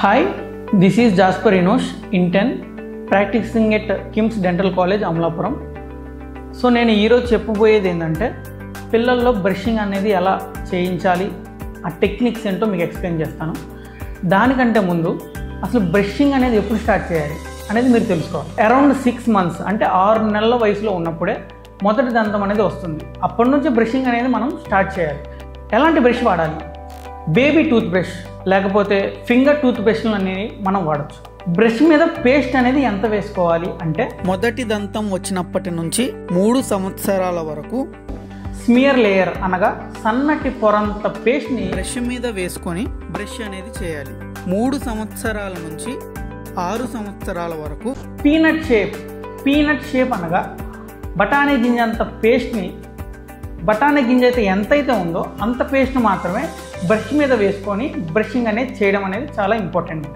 Hi, this is Jasper Inosh, intern, practicing at KIMS Dental College, Amlapuram. So నేను ఈరోజు చెప్పబోయేది ఏంటంటే పిల్లల్లో బ్రషింగ్ అనేది ఎలా చేయించాలి, ఆ టెక్నిక్స్ ఏంటో మీకు ఎక్స్ప్లెయిన్ చేస్తాను. దానికంటే ముందు అసలు బ్రషింగ్ అనేది ఎప్పుడు స్టార్ట్ చేయాలి అనేది మీరు తెలుసుకోవాలి. అరౌండ్ 6 months అంటే 6 నెలల వయసులో ఉన్నప్పుడే మొదటి దంతం అనేది వస్తుంది. అప్పటి నుంచి బ్రషింగ్ అనేది మనం స్టార్ట్ చేయాలి. ఎలాంటి బ్రష్ వాడాలి? బేబీ టూత్ బ్రష్ లేకపోతే ఫింగర్ టూత్ బ్రష్లు అనేవి మనం వాడచ్చు. బ్రష్ మీద పేస్ట్ అనేది ఎంత వేసుకోవాలి అంటే మొదటి దంతం వచ్చినప్పటి నుంచి 3 సంవత్సరాల వరకు స్మియర్ లేయర్ అనగా సన్నటి పొరంత పేస్ట్ని బ్రష్ మీద వేసుకొని బ్రష్ అనేది చేయాలి. 3 సంవత్సరాల నుంచి 6 సంవత్సరాల వరకు పీనట్ షేప్ అనగా బఠానీ గింజ అంత పేస్ట్ని, బఠానీ గింజ అయితే ఎంతైతే ఉందో అంత పేస్ట్ మాత్రమే బ్రష్ మీద వేసుకొని బ్రషింగ్ అనేది చేయడం అనేది చాలా ఇంపార్టెంట్.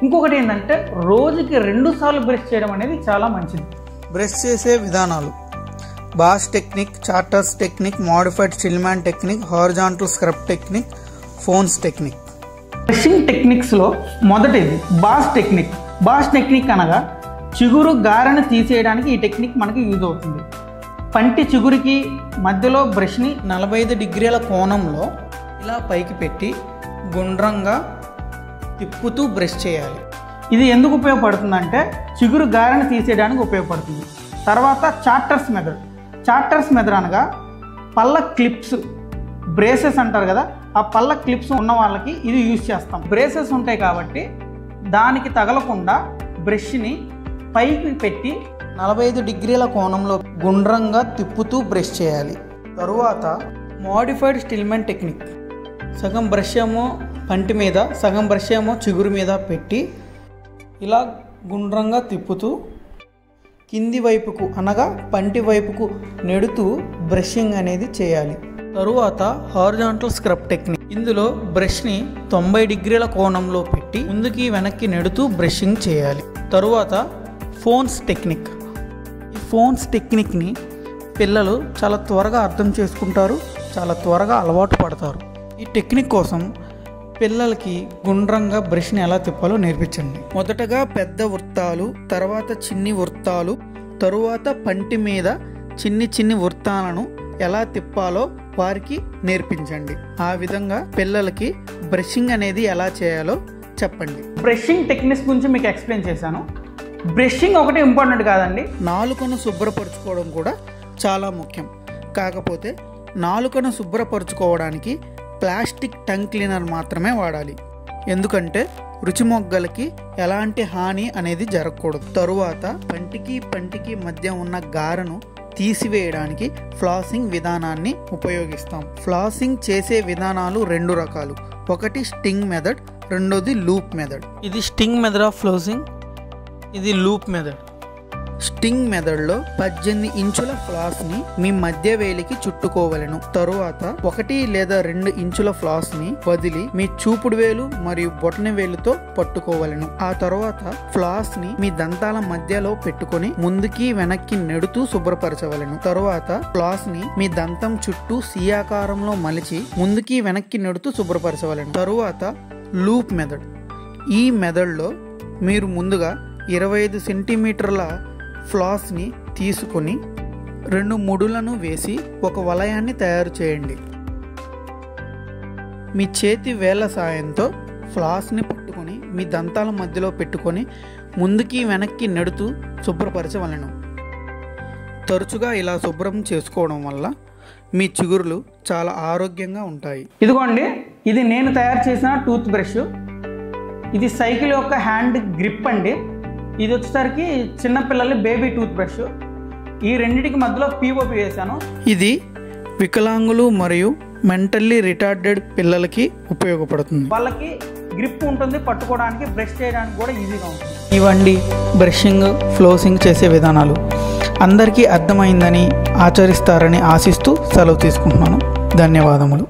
ఇంకొకటి ఏంటంటే రోజుకి 2 సార్లు బ్రష్ చేయడం అనేది చాలా మంచిది. బ్రష్ చేసే విధానాలు: Bass technique, Charters technique, modified Stillman technique, horizontal scrub technique, Fones technique. Brushing టెక్నిక్స్లో మొదటిది బాష్ టెక్నిక్ అనగా చిగురు గారెను తీసేయడానికి ఈ టెక్నిక్ మనకి యూజ్ అవుతుంది. పంటి చిగురికి మధ్యలో బ్రష్ని 45 డిగ్రీల కోణంలో ఇలా పైకి పెట్టి గుండ్రంగా తిప్పుతూ బ్రష్ చేయాలి. ఇది ఎందుకు ఉపయోగపడుతుందంటే చిగురు గారెను తీసేయడానికి ఉపయోగపడుతుంది. తర్వాత చార్టర్స్ మెథడ్ అనగా పళ్ళ క్లిప్స్, బ్రేసెస్ అంటారు కదా, ఆ పళ్ళ క్లిప్స్ ఉన్న వాళ్ళకి ఇది యూజ్ చేస్తాం. బ్రేసెస్ ఉంటాయి కాబట్టి దానికి తగలకుండా బ్రష్ని పైకి పెట్టి 45 డిగ్రీల కోణంలో గుండ్రంగా తిప్పుతూ బ్రష్ చేయాలి. తరువాత మోడిఫైడ్ స్టిల్మ్యాన్ టెక్నిక్. సగం బ్రష్ ఏమో పంటి మీద, సగం బ్రష్ ఏమో చిగురు మీద పెట్టి ఇలా గుండ్రంగా తిప్పుతూ కింది వైపుకు అనగా పంటి వైపుకు నెడుతూ బ్రషింగ్ అనేది చేయాలి. తరువాత హారిజాంటల్ స్క్రబ్ టెక్నిక్. ఇందులో బ్రష్ని 90 డిగ్రీల కోణంలో పెట్టి ముందుకి వెనక్కి నెడుతూ బ్రషింగ్ చేయాలి. తరువాత ఫోన్స్ టెక్నిక్. ఈ ఫోన్స్ టెక్నిక్ని పిల్లలు చాలా త్వరగా అర్థం చేసుకుంటారు, చాలా త్వరగా అలవాటు పడతారు. ఈ టెక్నిక్ కోసం పిల్లలకి గుండ్రంగా బ్రష్ని ఎలా తిప్పాలో నేర్పించండి. మొదటగా పెద్ద వృత్తాలు, తర్వాత చిన్ని వృత్తాలు, తరువాత పంటి మీద చిన్ని వృత్తాలను ఎలా తిప్పాలో వారికి నేర్పించండి. ఆ విధంగా పిల్లలకి బ్రషింగ్ అనేది ఎలా చేయాలో చెప్పండి. బ్రషింగ్ టెక్నిక్స్ గురించి మీకు ఎక్స్ప్లెయిన్ చేశాను. బ్రషింగ్ ఒకటి ఇంపార్టెంట్ కాదండి, నాలుకను శుభ్రపరచుకోవడం కూడా చాలా ముఖ్యం. కాకపోతే నాలుకను శుభ్రపరచుకోవడానికి ప్లాస్టిక్ టంగ్ క్లీనర్ మాత్రమే వాడాలి. ఎందుకంటే రుచి మొగ్గలకి ఎలాంటి హాని అనేది జరగకూడదు. తరువాత పంటికి మధ్య ఉన్న గారెను తీసివేయడానికి ఫ్లాసింగ్ విధానాన్ని ఉపయోగిస్తాం. ఫ్లాసింగ్ చేసే విధానాలు 2 రకాలు. ఒకటి స్టింగ్ మెథడ్, రెండోది లూప్ మెథడ్. ఇది స్టింగ్ మెథడ్ ఆఫ్ ఫ్లాసింగ్, ఇది లూప్ మెథడ్. స్టింగ్ మెథడ్లో 18 ఇంచుల ఫ్లాస్ని మీ మధ్య వేలికి చుట్టుకోవలను. తరువాత 1 లేదా 2 ఇంచుల ఫ్లాస్ని వదిలి మీ చూపుడు వేలు మరియు బొటన వేలుతో పట్టుకోవలను. ఆ తరువాత ఫ్లాస్ని మీ దంతాల మధ్యలో పెట్టుకొని ముందుకి వెనక్కి నెడుతూ శుభ్రపరచవలను. తరువాత ఫ్లాస్ని మీ దంతం చుట్టూ సి ఆకారంలో మలిచి ముందుకి వెనక్కి నెడుతూ శుభ్రపరచవలను. తరువాత లూప్ మెథడ్. ఈ మెథడ్లో మీరు ముందుగా 25 సెంటీమీటర్ల ఫ్లాస్ని తీసుకొని 2 ముడులను వేసి ఒక వలయాన్ని తయారు చేయండి. మీ చేతి వేళ్ల సాయంతో ఫ్లాస్ని పట్టుకొని మీ దంతాల మధ్యలో పెట్టుకొని ముందుకి వెనక్కి నెడుతూ శుభ్రపరచవలను. తరచుగా ఇలా శుభ్రం చేసుకోవడం వల్ల మీ చిగురులు చాలా ఆరోగ్యంగా ఉంటాయి. ఇదిగోండి, ఇది నేను తయారు చేసిన టూత్ బ్రష్. ఇది సైకిల్ యొక్క హ్యాండ్ గ్రిప్ అండి. ఇది వచ్చేసరికి చిన్నపిల్లలు బేబీ టూత్ బ్రష్. ఈ రెండింటికి మధ్యలో పిఓపి వేసాను. ఇది వికలాంగులు మరియు మెంటల్లీ రిటార్డెడ్ పిల్లలకి ఉపయోగపడుతుంది. వాళ్ళకి గ్రిప్ ఉంటుంది, పట్టుకోవడానికి బ్రష్ చేయడానికి కూడా ఈజీగా ఉంటుంది. ఇవండి బ్రషింగ్, ఫ్లోసింగ్ చేసే విధానాలు. అందరికీ అర్థమైందని, ఆచరిస్తారని ఆశిస్తూ సెలవు తీసుకుంటున్నాను. ధన్యవాదములు.